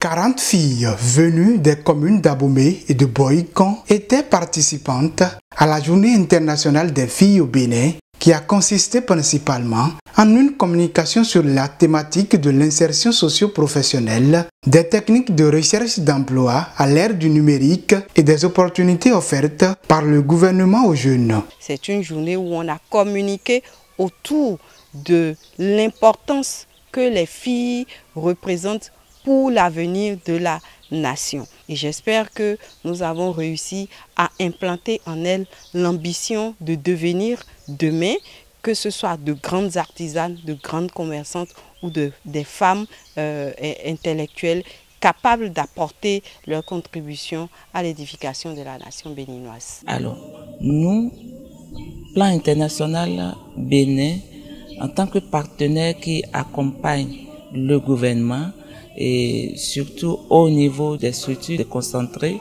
40 filles venues des communes d'Abomey et de Boïkan étaient participantes à la Journée internationale des filles au Bénin, qui a consisté principalement en une communication sur la thématique de l'insertion socio-professionnelle, des techniques de recherche d'emploi à l'ère du numérique et des opportunités offertes par le gouvernement aux jeunes. C'est une journée où on a communiqué autour de l'importance que les filles représentent pour l'avenir de la nation. Et j'espère que nous avons réussi à implanter en elles l'ambition de devenir demain, que ce soit de grandes artisanes, de grandes commerçantes ou des femmes intellectuelles capables d'apporter leur contribution à l'édification de la nation béninoise. Alors, nous, Plan International Bénin, en tant que partenaire qui accompagne le gouvernement, et surtout au niveau des structures déconcentrées,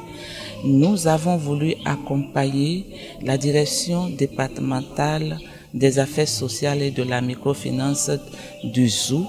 nous avons voulu accompagner la direction départementale des affaires sociales et de la microfinance du ZOU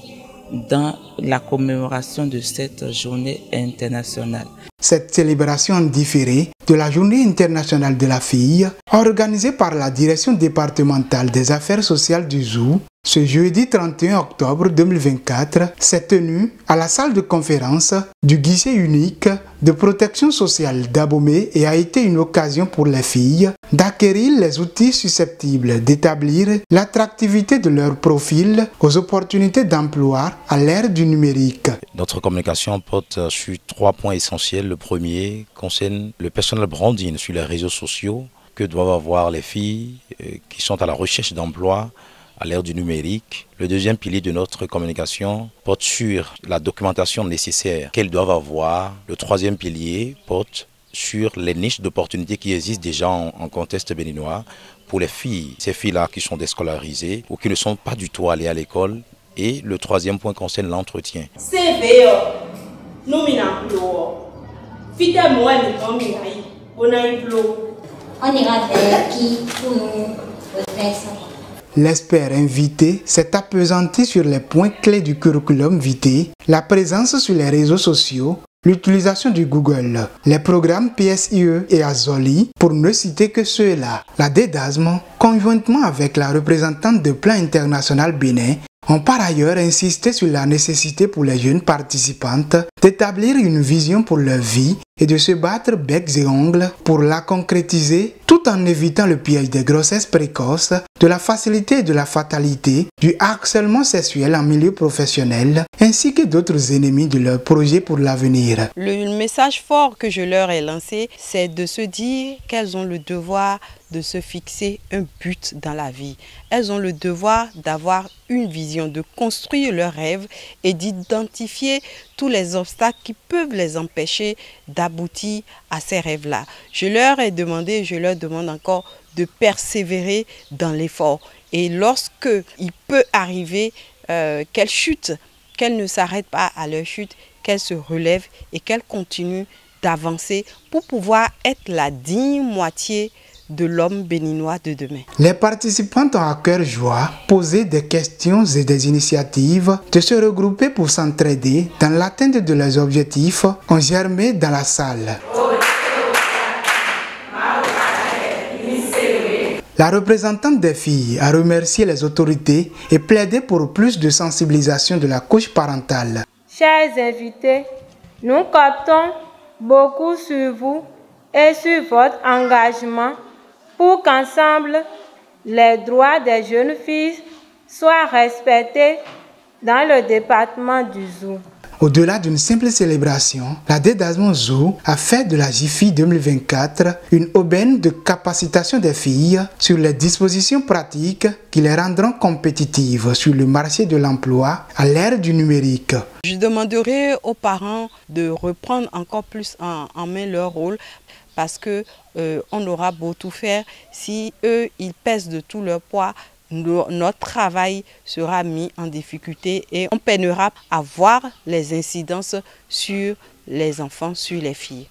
dans la commémoration de cette journée internationale. Cette célébration différée de la Journée internationale de la fille, organisée par la direction départementale des affaires sociales du ZOU, ce jeudi 31 octobre 2024, s'est tenue à la salle de conférence du guichet unique de protection sociale d'Abomey et a été une occasion pour les filles d'acquérir les outils susceptibles d'établir l'attractivité de leur profil aux opportunités d'emploi à l'ère du numérique. Notre communication porte sur 3 points essentiels. Le premier concerne le personal branding sur les réseaux sociaux que doivent avoir les filles qui sont à la recherche d'emploi à l'ère du numérique. Le deuxième pilier de notre communication porte sur la documentation nécessaire qu'elles doivent avoir. Le troisième pilier porte sur les niches d'opportunités qui existent déjà en contexte béninois pour les filles. Ces filles-là qui sont déscolarisées ou qui ne sont pas du tout allées à l'école. Et le troisième point concerne l'entretien. On ira vers qui pour nous faire ça. L'expert invité s'est appesanti sur les points clés du curriculum vitae, la présence sur les réseaux sociaux, l'utilisation du Google, les programmes PSIE et Azoli, pour ne citer que ceux-là. La DEDASM, conjointement avec la représentante de Plan International Bénin, ont par ailleurs insisté sur la nécessité pour les jeunes participantes d'établir une vision pour leur vie et de se battre becs et ongles pour la concrétiser, tout en évitant le piège des grossesses précoces, de la facilité et de la fatalité, du harcèlement sexuel en milieu professionnel, ainsi que d'autres ennemis de leur projet pour l'avenir. Le message fort que je leur ai lancé, c'est de se dire qu'elles ont le devoir de se fixer un but dans la vie. Elles ont le devoir d'avoir une vision, de construire leurs rêves et d'identifier tous les obstacles qui peuvent les empêcher d'aboutir à ces rêves-là. Je leur ai demandé, je leur demande encore de persévérer dans l'effort. Et lorsque il peut arriver qu'elles chutent, qu'elles ne s'arrêtent pas à leur chute, qu'elles se relèvent et qu'elles continuent d'avancer pour pouvoir être la digne moitié de l'homme béninois de demain. Les participantes ont à cœur joie posé des questions et des initiatives de se regrouper pour s'entraider dans l'atteinte de leurs objectifs ont germé dans la salle. La représentante des filles a remercié les autorités et plaidé pour plus de sensibilisation de la couche parentale. Chers invités, nous comptons beaucoup sur vous et sur votre engagement pour qu'ensemble, les droits des jeunes filles soient respectés dans le département du ZOU. Au-delà d'une simple célébration, la DEDASM ZOU a fait de la JIFI 2024 une aubaine de capacitation des filles sur les dispositions pratiques qui les rendront compétitives sur le marché de l'emploi à l'ère du numérique. Je demanderai aux parents de reprendre encore plus en main leur rôle, parce que on aura beau tout faire, si eux ils pèsent de tout leur poids, notre travail sera mis en difficulté et on peinera à voir les incidences sur les enfants, sur les filles.